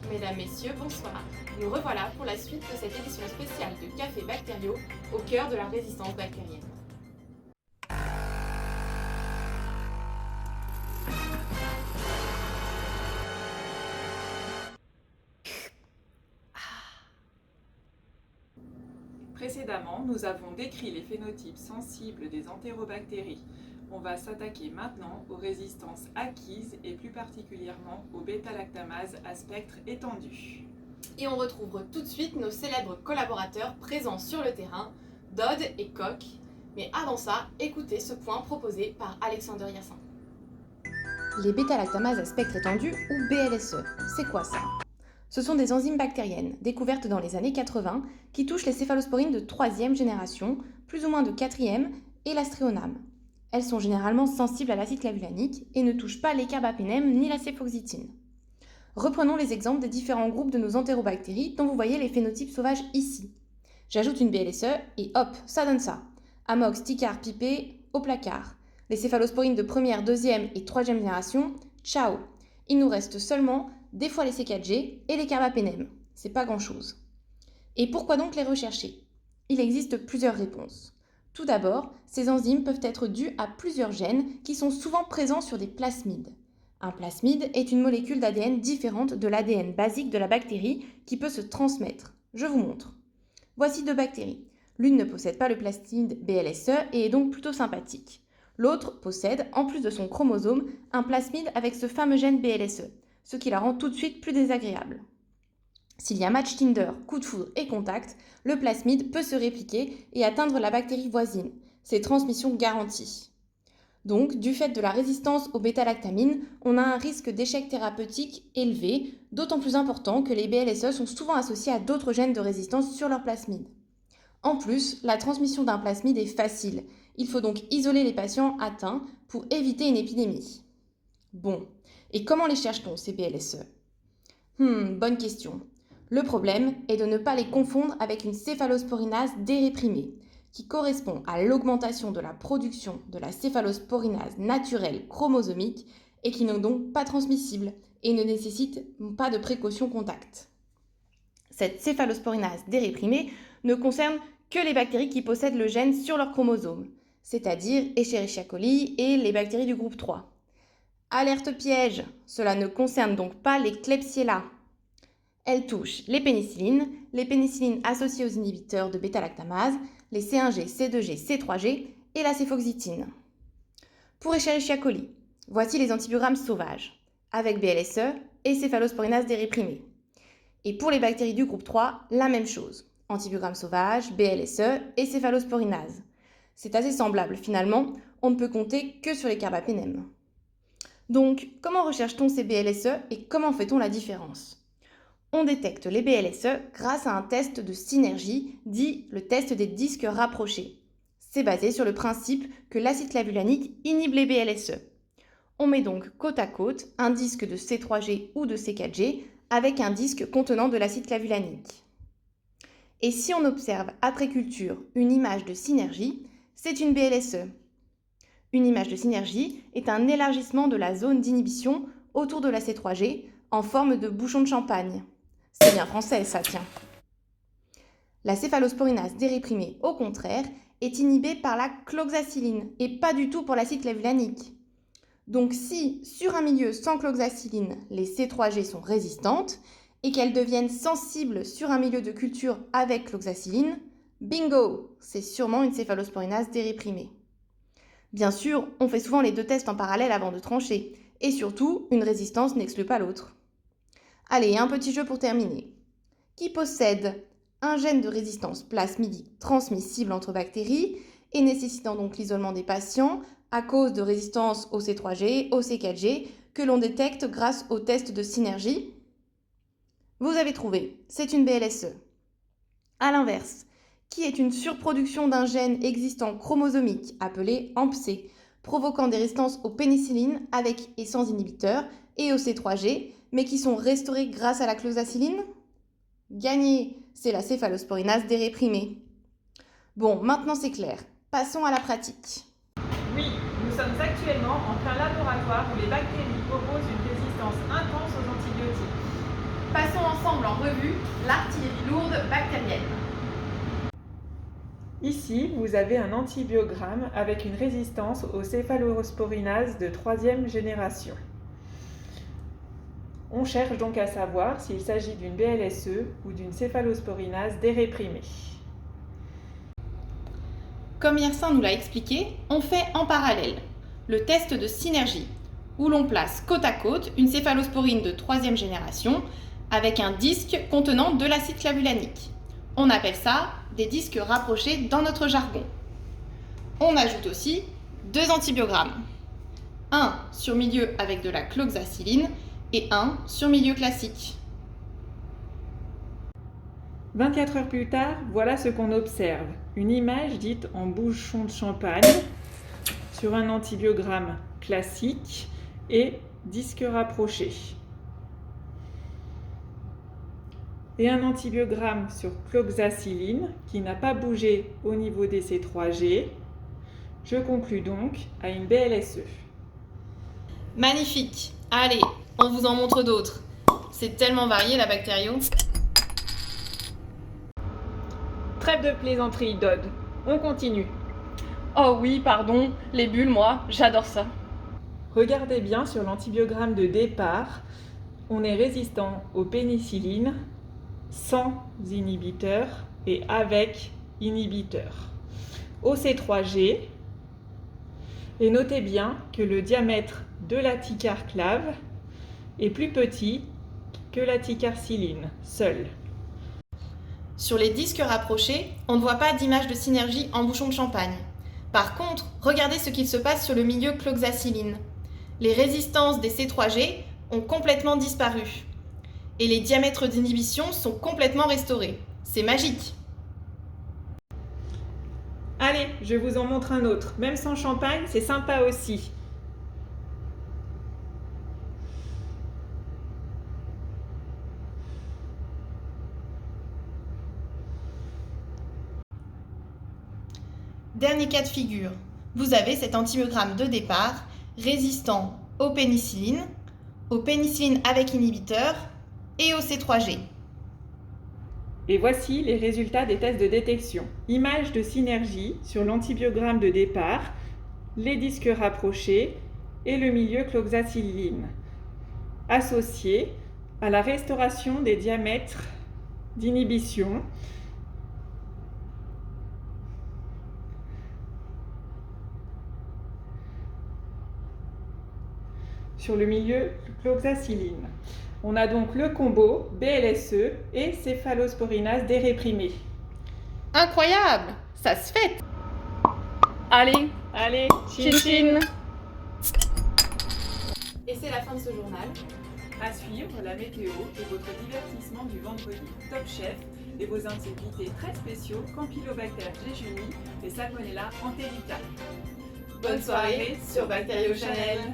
Mesdames, Messieurs, bonsoir. Nous revoilà pour la suite de cette édition spéciale de Café Bactériaux au cœur de la résistance bactérienne. Précédemment, nous avons décrit les phénotypes sensibles des entérobactéries. On va s'attaquer maintenant aux résistances acquises et plus particulièrement aux bêta-lactamases à spectre étendu. Et on retrouve tout de suite nos célèbres collaborateurs présents sur le terrain, Dodd et Koch. Mais avant ça, écoutez ce point proposé par Alexander Yassin. Les bêta-lactamases à spectre étendu ou BLSE, c'est quoi ça ? Ce sont des enzymes bactériennes découvertes dans les années 80 qui touchent les céphalosporines de 3e génération, plus ou moins de 4e, et l'astréoname. Elles sont généralement sensibles à l'acide clavulanique et ne touchent pas les carbapénèmes ni la céfoxytine. Reprenons les exemples des différents groupes de nos entérobactéries dont vous voyez les phénotypes sauvages ici. J'ajoute une BLSE et hop, ça donne ça. Amox, Ticard, Pipé, au placard. Les céphalosporines de 1re, 2e et 3e génération, ciao. Il nous reste seulement des fois les C4G et les carbapénèmes. C'est pas grand-chose. Et pourquoi donc les rechercher ? Il existe plusieurs réponses. Tout d'abord, ces enzymes peuvent être dues à plusieurs gènes qui sont souvent présents sur des plasmides. Un plasmide est une molécule d'ADN différente de l'ADN basique de la bactérie qui peut se transmettre. Je vous montre. Voici deux bactéries. L'une ne possède pas le plasmide BLSE et est donc plutôt sympathique. L'autre possède, en plus de son chromosome, un plasmide avec ce fameux gène BLSE, ce qui la rend tout de suite plus désagréable. S'il y a match Tinder, coup de foudre et contact, le plasmide peut se répliquer et atteindre la bactérie voisine. C'est transmission garantie. Donc, du fait de la résistance aux bêta-lactamines, on a un risque d'échec thérapeutique élevé, d'autant plus important que les BLSE sont souvent associés à d'autres gènes de résistance sur leur plasmide. En plus, la transmission d'un plasmide est facile. Il faut donc isoler les patients atteints pour éviter une épidémie. Bon, et comment les cherche-t-on, ces BLSE ? Bonne question. Le problème est de ne pas les confondre avec une céphalosporinase déréprimée, qui correspond à l'augmentation de la production de la céphalosporinase naturelle chromosomique et qui n'est donc pas transmissible et ne nécessite pas de précaution contact. Cette céphalosporinase déréprimée ne concerne que les bactéries qui possèdent le gène sur leur chromosome, c'est-à-dire Escherichia coli et les bactéries du groupe 3. Alerte piège, cela ne concerne donc pas les Klebsiella. Elle touche les pénicillines associées aux inhibiteurs de bêta-lactamase, les C1G, C2G, C3G et la céfoxytine. Pour Escherichia coli, voici les antibiogrammes sauvages, avec BLSE et céphalosporinase déréprimée. Et pour les bactéries du groupe 3, la même chose, antibiogramme sauvage, BLSE et céphalosporinase. C'est assez semblable finalement, on ne peut compter que sur les carbapénèmes. Donc, comment recherche-t-on ces BLSE et comment fait-on la différence ? On détecte les BLSE grâce à un test de synergie, dit le test des disques rapprochés. C'est basé sur le principe que l'acide clavulanique inhibe les BLSE. On met donc côte à côte un disque de C3G ou de C4G avec un disque contenant de l'acide clavulanique. Et si on observe après culture une image de synergie, c'est une BLSE. Une image de synergie est un élargissement de la zone d'inhibition autour de la C3G en forme de bouchon de champagne. C'est bien français, ça, tiens. La céphalosporinase déréprimée, au contraire, est inhibée par la cloxacilline et pas du tout pour l'acide clavulanique. Donc si, sur un milieu sans cloxacilline, les C3G sont résistantes et qu'elles deviennent sensibles sur un milieu de culture avec cloxacilline, bingo, c'est sûrement une céphalosporinase déréprimée. Bien sûr, on fait souvent les deux tests en parallèle avant de trancher, et surtout, une résistance n'exclut pas l'autre. Allez, un petit jeu pour terminer. Qui possède un gène de résistance plasmidique transmissible entre bactéries et nécessitant donc l'isolement des patients à cause de résistance au C3G, au C4G, que l'on détecte grâce au test de synergie ? Vous avez trouvé, c'est une BLSE. A l'inverse, qui est une surproduction d'un gène existant chromosomique appelé AMPC, provoquant des résistances aux pénicillines avec et sans inhibiteurs et au C3G, mais qui sont restaurées grâce à la cloxacilline ? Gagné, c'est la céphalosporinase déréprimée. Bon, maintenant c'est clair. Passons à la pratique. Oui, nous sommes actuellement en plein laboratoire où les bactéries opposent une résistance intense aux antibiotiques. Passons ensemble en revue l'artillerie lourde bactérienne. Ici, vous avez un antibiogramme avec une résistance aux céphalosporinases de 3e génération. On cherche donc à savoir s'il s'agit d'une BLSE ou d'une céphalosporinase déréprimée. Comme Yersin nous l'a expliqué, on fait en parallèle le test de synergie, où l'on place côte à côte une céphalosporine de 3e génération avec un disque contenant de l'acide clavulanique. On appelle ça des disques rapprochés dans notre jargon. On ajoute aussi 2 antibiogrammes. Un sur milieu avec de la cloxacilline et un sur milieu classique. 24 heures plus tard, voilà ce qu'on observe. Une image dite en bouchon de champagne sur un antibiogramme classique et disque rapproché. Et un antibiogramme sur cloxacilline qui n'a pas bougé au niveau des C3G. Je conclus donc à une BLSE. Magnifique! Allez, on vous en montre d'autres. C'est tellement varié la bactério. Trêve de plaisanterie, Dodd. On continue. Oh oui, pardon, les bulles, moi, j'adore ça. Regardez bien sur l'antibiogramme de départ. On est résistant aux pénicillines sans inhibiteur et avec inhibiteur. Au C3G, et notez bien que le diamètre de la ticarclave est plus petit que la ticarcilline seule. Sur les disques rapprochés, on ne voit pas d'image de synergie en bouchon de champagne. Par contre, regardez ce qu'il se passe sur le milieu cloxacilline. Les résistances des C3G ont complètement disparu. Et les diamètres d'inhibition sont complètement restaurés. C'est magique! Allez, je vous en montre un autre. Même sans champagne, c'est sympa aussi. Dernier cas de figure. Vous avez cet antibiogramme de départ résistant aux pénicillines avec inhibiteur et au C3G. Et voici les résultats des tests de détection. Image de synergie sur l'antibiogramme de départ, les disques rapprochés et le milieu cloxacilline, associés à la restauration des diamètres d'inhibition sur le milieu cloxacilline. On a donc le combo BLSE et céphalosporinase déréprimée. Incroyable! Ça se fait! Allez, Chin chin! Et c'est la fin de ce journal. À suivre la météo et votre divertissement du vendredi Top Chef et vos invités très spéciaux Campylobacter jejuni et Salmonella enterica. Bonne soirée sur Bactério Channel.